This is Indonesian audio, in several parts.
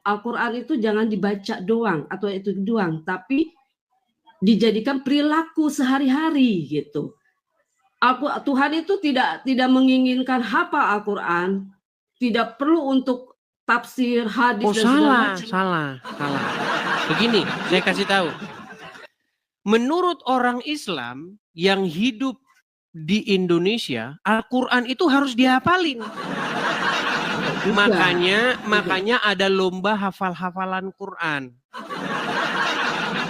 Al-Quran itu jangan dibaca doang atau itu doang, tapi dijadikan perilaku sehari-hari gitu. Tuhan itu tidak menginginkan hafal Al-Quran, tidak perlu untuk tafsir, hadis Oh dan segala salah, macam. salah. Begini, saya kasih tahu. Menurut orang Islam yang hidup di Indonesia, Al-Quran itu harus dihafalin. Makanya ada lomba hafal-hafalan Quran.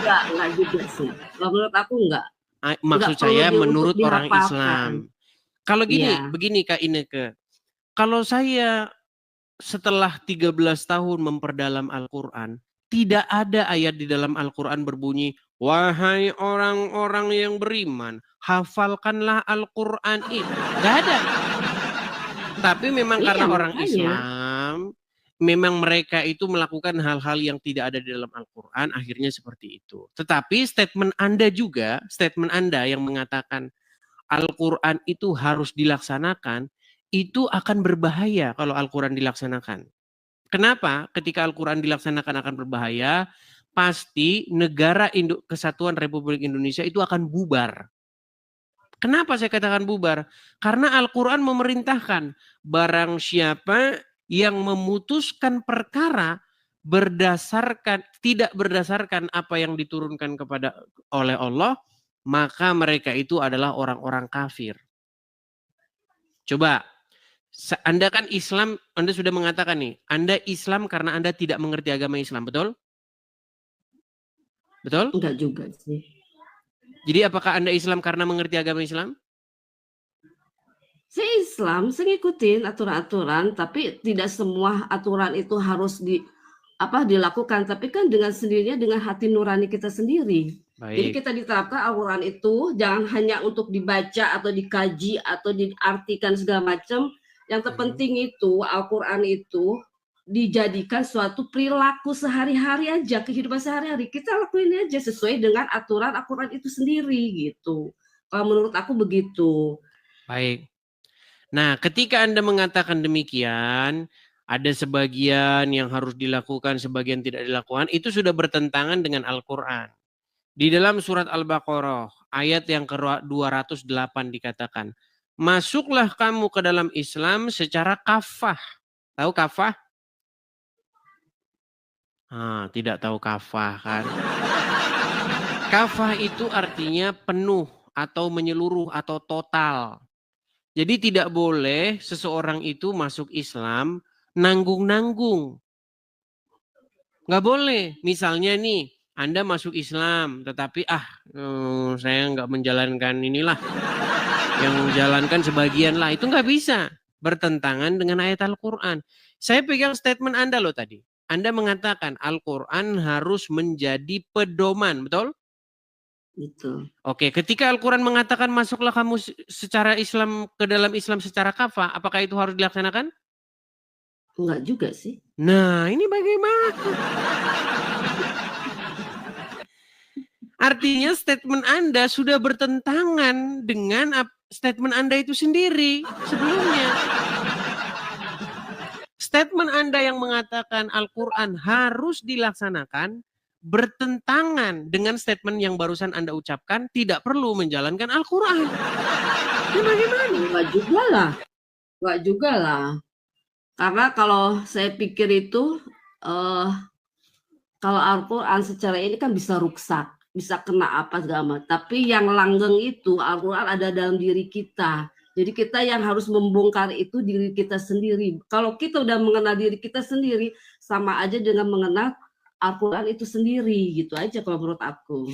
Enggak juga sih. Menurut aku enggak. Maksud saya menurut orang Islam. Kalau begini Kak Ineke. Kalau saya setelah 13 tahun memperdalam Al-Quran, tidak ada ayat di dalam Al-Quran berbunyi, wahai orang-orang yang beriman, hafalkanlah Al-Quran itu. Tidak ada. Tapi memang karena orang Islam, memang mereka itu melakukan hal-hal yang tidak ada di dalam Al-Quran, akhirnya seperti itu. Tetapi statement Anda yang mengatakan Al-Quran itu harus dilaksanakan, itu akan berbahaya kalau Al-Quran dilaksanakan. Kenapa? Ketika Al-Quran dilaksanakan akan berbahaya, pasti negara Kesatuan Republik Indonesia itu akan bubar. Kenapa saya katakan bubar? Karena Al-Quran memerintahkan barang siapa yang memutuskan perkara tidak berdasarkan apa yang diturunkan oleh Allah, maka mereka itu adalah orang-orang kafir. Coba, Anda kan Islam, Anda sudah mengatakan nih, Anda Islam karena Anda tidak mengerti agama Islam, betul? Betul? Enggak juga sih. Jadi apakah Anda Islam karena mengerti agama Islam? Saya Islam, saya ngikutin aturan-aturan, tapi tidak semua aturan itu harus dilakukan, tapi kan dengan sendirinya dengan hati nurani kita sendiri. Baik. Jadi kita diterapkan Al-Quran itu jangan hanya untuk dibaca atau dikaji atau diartikan segala macam. Yang terpenting itu Al-Quran itu dijadikan suatu perilaku sehari-hari aja, kehidupan sehari-hari. Kita lakuin aja sesuai dengan aturan Al-Quran itu sendiri gitu. Kalau menurut aku begitu. Baik. Nah, ketika Anda mengatakan demikian, ada sebagian yang harus dilakukan, sebagian tidak dilakukan, itu sudah bertentangan dengan Al-Quran. Di dalam surat Al-Baqarah, ayat yang ke-208 dikatakan, masuklah kamu ke dalam Islam secara kafah. Tahu kafah? Tidak tahu kafah kan? Kafah itu artinya penuh atau menyeluruh atau total. Jadi tidak boleh seseorang itu masuk Islam nanggung-nanggung. Nggak boleh. Misalnya nih, Anda masuk Islam, tetapi saya nggak menjalankan inilah. Yang menjalankan sebagian lah. Itu nggak bisa. Bertentangan dengan ayat Al-Quran. Saya pegang statement Anda loh tadi. Anda mengatakan Al-Quran harus menjadi pedoman, betul? Betul. Oke, ketika Al-Quran mengatakan masuklah kamu secara Islam ke dalam Islam secara kafah, apakah itu harus dilaksanakan? Enggak juga sih. Nah, ini bagaimana? Artinya statement Anda sudah bertentangan dengan statement Anda itu sendiri sebelumnya. Statement Anda yang mengatakan Al-Quran harus dilaksanakan bertentangan dengan statement yang barusan Anda ucapkan tidak perlu menjalankan Al-Quran. Ini bagaimana? Enggak juga lah. Karena kalau saya pikir itu kalau Al-Quran secara ini kan bisa rusak, bisa kena apa segala macam. Tapi yang langgeng itu Al-Quran ada dalam diri kita. Jadi kita yang harus membongkar itu diri kita sendiri. Kalau kita udah mengenal diri kita sendiri, sama aja dengan mengenal Al-Quran itu sendiri. Gitu aja kalau menurut aku.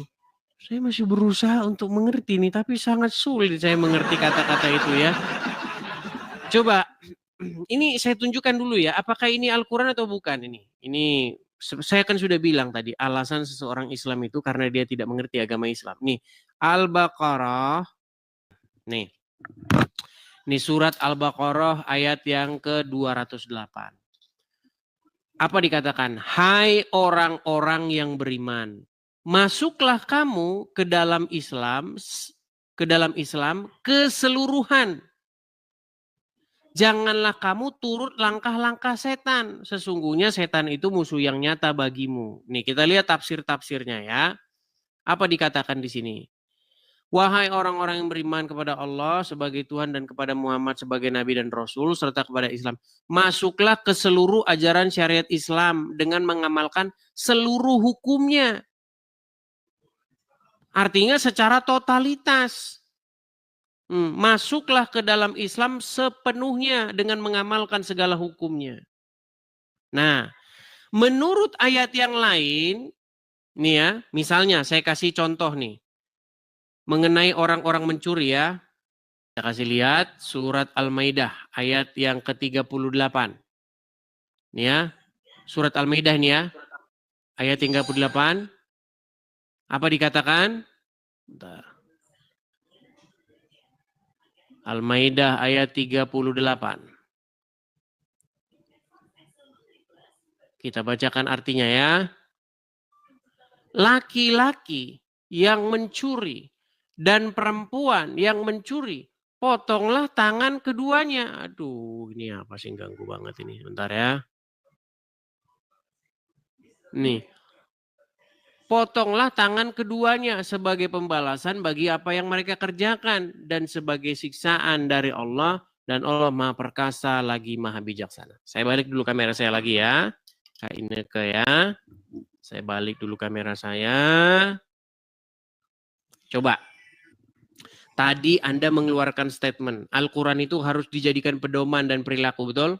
Saya masih berusaha untuk mengerti nih, tapi sangat sulit saya mengerti kata-kata itu ya. Coba, ini saya tunjukkan dulu ya, apakah ini Al-Quran atau bukan ini? Ini saya kan sudah bilang tadi, alasan seseorang Islam itu karena dia tidak mengerti agama Islam. Nih, Al-Baqarah, nih. Ini surat Al-Baqarah ayat yang ke-208. Apa dikatakan? Hai orang-orang yang beriman, masuklah kamu ke dalam Islam keseluruhan. Janganlah kamu turut langkah-langkah setan. Sesungguhnya setan itu musuh yang nyata bagimu. Nih kita lihat tafsir-tafsirnya ya. Apa dikatakan di sini? Wahai orang-orang yang beriman kepada Allah sebagai Tuhan dan kepada Muhammad sebagai Nabi dan Rasul serta kepada Islam. Masuklah ke seluruh ajaran syariat Islam dengan mengamalkan seluruh hukumnya. Artinya secara totalitas. Masuklah ke dalam Islam sepenuhnya dengan mengamalkan segala hukumnya. Nah, menurut ayat yang lain, nih ya, misalnya saya kasih contoh nih. Mengenai orang-orang mencuri ya. Saya kasih lihat surat Al-Maidah ayat yang ke-38. Nih ya, surat Al-Maidah nih ya. Ayat 38. Apa dikatakan? Bentar. Al-Maidah ayat 38. Kita bacakan artinya ya. Laki-laki yang mencuri dan perempuan yang mencuri, potonglah tangan keduanya. Aduh, ini apa sih, ganggu banget ini. Bentar ya. Nih. Potonglah tangan keduanya sebagai pembalasan bagi apa yang mereka kerjakan dan sebagai siksaan dari Allah, dan Allah Maha Perkasa lagi Maha Bijaksana. Saya balik dulu kamera saya lagi ya. Kak Ineke ya. Saya balik dulu kamera saya. Coba. Tadi Anda mengeluarkan statement, Al-Quran itu harus dijadikan pedoman dan perilaku, betul?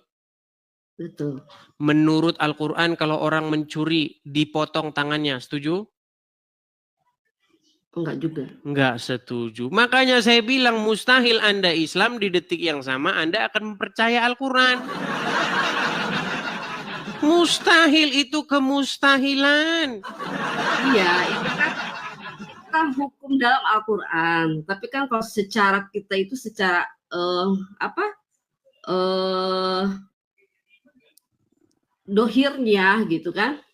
Betul. Menurut Al-Quran kalau orang mencuri dipotong tangannya, setuju? Enggak juga. Enggak setuju. Makanya saya bilang mustahil Anda Islam di detik yang sama Anda akan mempercaya Al-Quran. Mustahil itu kemustahilan. Iya, itu kan hukum dalam Al-Quran. Tapi kan kalau secara kita itu secara dohirnya gitu kan.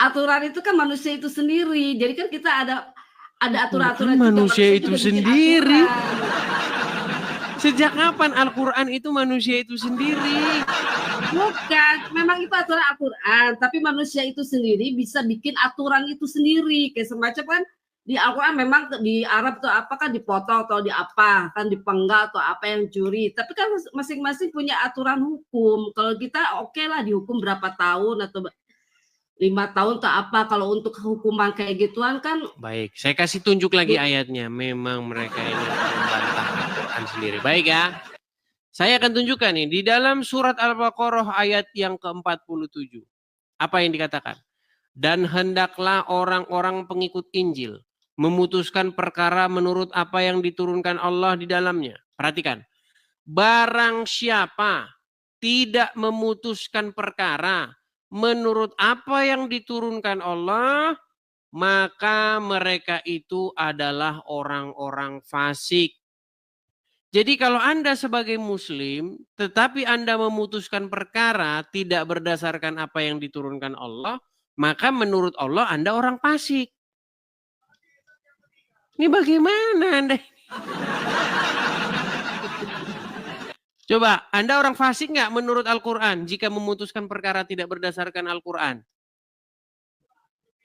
Aturan itu kan manusia itu sendiri. Jadi kan kita ada aturan-aturan juga. Manusia itu sendiri. Sejak kapan Al-Quran itu manusia itu sendiri? Bukan, memang itu aturan Al-Quran. Tapi manusia itu sendiri bisa bikin aturan itu sendiri. Kayak semacam kan di Al-Quran memang di Arab tuh apa kan dipotong atau di apa, kan dipenggal atau apa yang curi. Tapi kan masing-masing punya aturan hukum. Kalau kita oke lah dihukum berapa tahun atau 5 tahun atau apa. Kalau untuk hukuman kayak gituan kan. Baik, saya kasih tunjuk lagi ayatnya. Memang mereka ini membantah Al-Quran sendiri. Baik ya. Saya akan tunjukkan nih di dalam surat Al-Baqarah ayat yang ke-47. Apa yang dikatakan? Dan hendaklah orang-orang pengikut Injil memutuskan perkara menurut apa yang diturunkan Allah di dalamnya. Perhatikan. Barang siapa tidak memutuskan perkara menurut apa yang diturunkan Allah, maka mereka itu adalah orang-orang fasik. Jadi kalau Anda sebagai Muslim, tetapi Anda memutuskan perkara tidak berdasarkan apa yang diturunkan Allah, maka menurut Allah Anda orang fasik. Ini bagaimana Anda? Coba, Anda orang fasik nggak menurut Al-Quran jika memutuskan perkara tidak berdasarkan Al-Quran?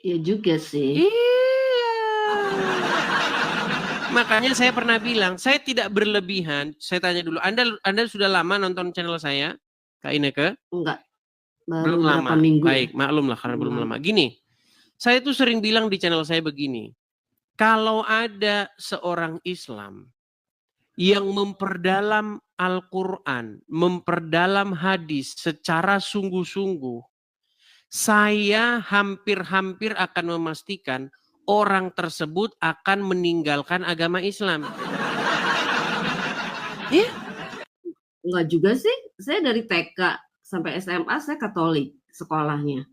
Iya juga sih. Iya. Makanya saya pernah bilang, saya tidak berlebihan. Saya tanya dulu, Anda sudah lama nonton channel saya, Kak Ineke? Enggak. Belum lama. Minggu. Baik, maklum lah karena belum lama. Gini, saya tuh sering bilang di channel saya begini. Kalau ada seorang Islam yang memperdalam Al-Quran, memperdalam hadis secara sungguh-sungguh, saya hampir-hampir akan memastikan orang tersebut akan meninggalkan agama Islam. Iya? Enggak juga sih. Saya dari TK sampai SMA saya Katolik sekolahnya.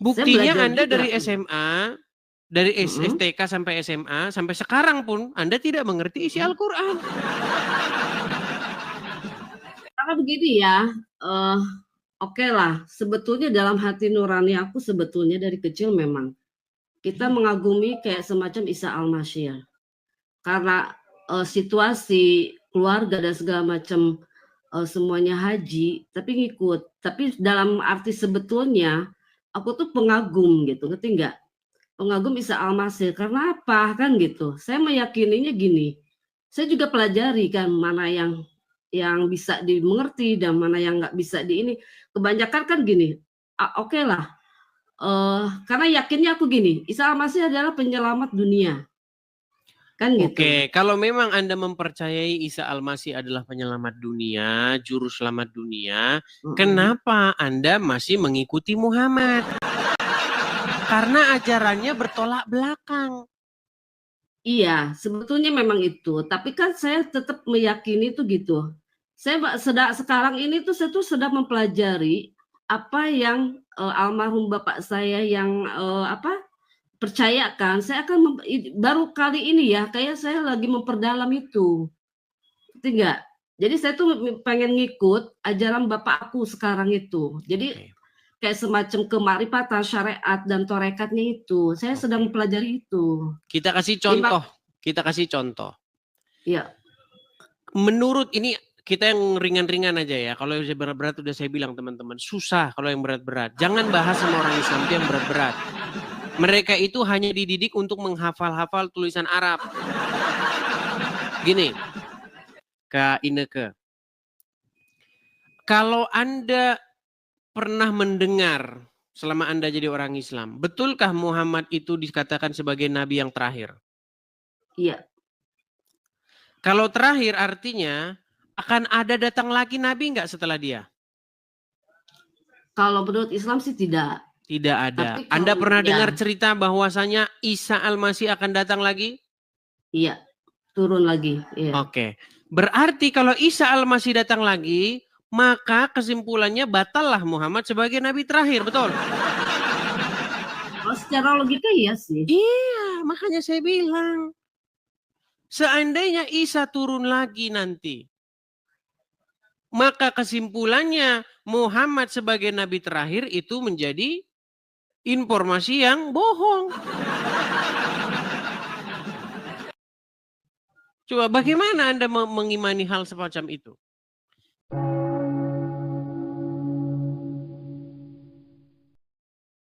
Buktinya Anda dari SMA, dari STK sampai SMA, sampai sekarang pun Anda tidak mengerti isi Al-Quran. Karena begini ya, oke lah, sebetulnya dalam hati nurani aku sebetulnya dari kecil memang kita mengagumi kayak semacam Isa Al-Masyir. Karena situasi keluarga dan segala macam semuanya haji, tapi ngikut. Tapi dalam arti sebetulnya aku tuh pengagum gitu, ngerti nggak? Pengagum Isa Al-Masih. Karena apa kan gitu? Saya meyakininya gini. Saya juga pelajari kan mana yang bisa dimengerti dan mana yang nggak bisa di ini. Kebanyakan kan gini. Oke lah. Karena yakinnya aku gini, Isa Al-Masih adalah penyelamat dunia. Kan gitu. Oke, kalau memang Anda mempercayai Isa Al-Masih adalah penyelamat dunia, juru selamat dunia, kenapa Anda masih mengikuti Muhammad? Karena ajarannya bertolak belakang. Iya, sebetulnya memang itu. Tapi kan saya tetap meyakini itu gitu. Saya sekarang ini tuh saya tuh sedang mempelajari apa yang almarhum bapak saya yang percayakan. Saya akan baru kali ini ya, kayak saya lagi memperdalam itu. Ngerti nggak? Jadi saya tuh pengen ngikut ajaran bapak aku sekarang itu. Jadi kayak semacam kemarifatan syariat dan torekatnya itu. Saya sedang mempelajari itu. Kita kasih contoh. Kita kasih contoh. Iya. Menurut ini kita yang ringan-ringan aja ya. Kalau yang berat-berat udah saya bilang teman-teman, susah kalau yang berat-berat. Jangan bahas sama orang Islam itu yang berat-berat. Mereka itu hanya dididik untuk menghafal-hafal tulisan Arab. Gini, Kak Ineke. Kalau Anda pernah mendengar selama Anda jadi orang Islam, betulkah Muhammad itu dikatakan sebagai nabi yang terakhir? Iya. Kalau terakhir artinya akan ada datang lagi nabi nggak setelah dia? Kalau menurut Islam sih tidak. Tidak ada. Anda pernah dengar cerita bahwasanya Isa Al-Masih akan datang lagi? Iya, turun lagi. Iya. Oke. Berarti kalau Isa Al-Masih datang lagi, maka kesimpulannya batallah Muhammad sebagai nabi terakhir, betul? Oh, secara logika iya sih. Iya, makanya saya bilang. Seandainya Isa turun lagi nanti, maka kesimpulannya Muhammad sebagai nabi terakhir itu menjadi informasi yang bohong. Coba bagaimana Anda mengimani hal semacam itu?